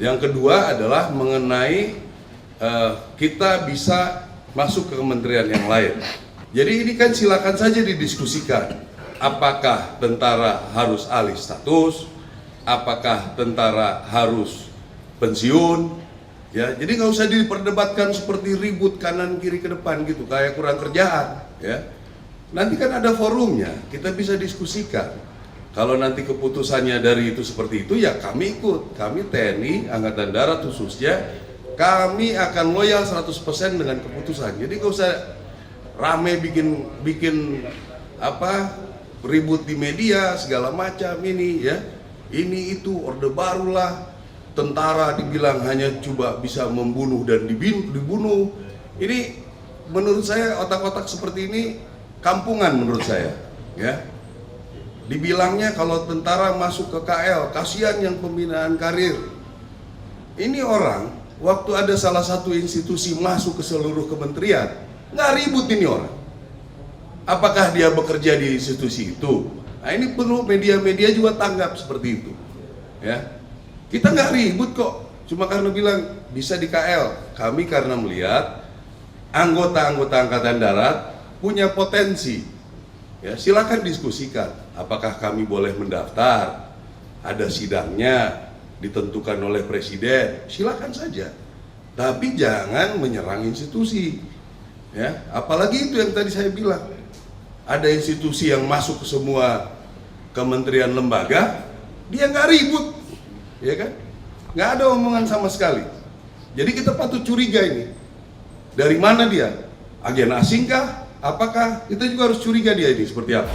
Yang kedua adalah mengenai kita bisa masuk ke kementerian yang lain. Jadi ini kan silakan saja didiskusikan. Apakah tentara harus alih status? Apakah tentara harus pensiun? Ya, jadi nggak usah diperdebatkan seperti ribut kanan kiri ke depan gitu, kayak kurang kerjaan. Ya, nanti kan ada forumnya, kita bisa diskusikan. Kalau nanti keputusannya dari itu seperti itu, ya kami ikut. Kami TNI, Angkatan Darat khususnya, kami akan loyal 100% dengan keputusan. Jadi nggak usah rame bikin ribut di media segala macam ini ya. Ini itu orde barulah. Tentara dibilang hanya coba bisa membunuh dan dibunuh. Ini menurut saya otak-otak seperti ini kampungan menurut saya, ya. Dibilangnya kalau tentara masuk ke KL, kasihan yang pembinaan karir. Ini orang waktu ada salah satu institusi masuk ke seluruh kementerian, nggak ribut ini orang. Apakah dia bekerja di institusi itu? Nah ini perlu media-media juga tanggap seperti itu, ya. Kita nggak ribut kok, cuma karena bilang bisa di KL. Kami karena melihat anggota-anggota Angkatan Darat punya potensi. Ya, silakan diskusikan. Apakah kami boleh mendaftar? Ada sidangnya ditentukan oleh presiden. Silakan saja. Tapi jangan menyerang institusi. Ya, apalagi itu yang tadi saya bilang. Ada institusi yang masuk ke semua kementerian lembaga, dia nggak ribut. Ya kan? Nggak ada omongan sama sekali. Jadi kita patut curiga ini. Dari mana dia? Agen asing kah? Apakah? Kita juga harus curiga dia ini seperti apa.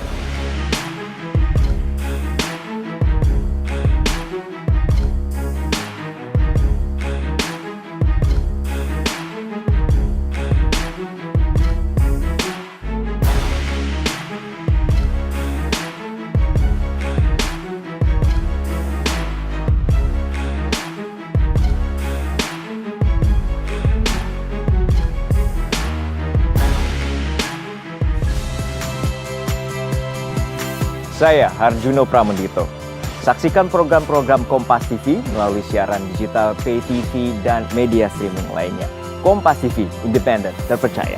Saya Harjuno Pramendito. Saksikan program-program Kompas TV melalui siaran digital, pay TV, dan media streaming lainnya. Kompas TV, independen, terpercaya.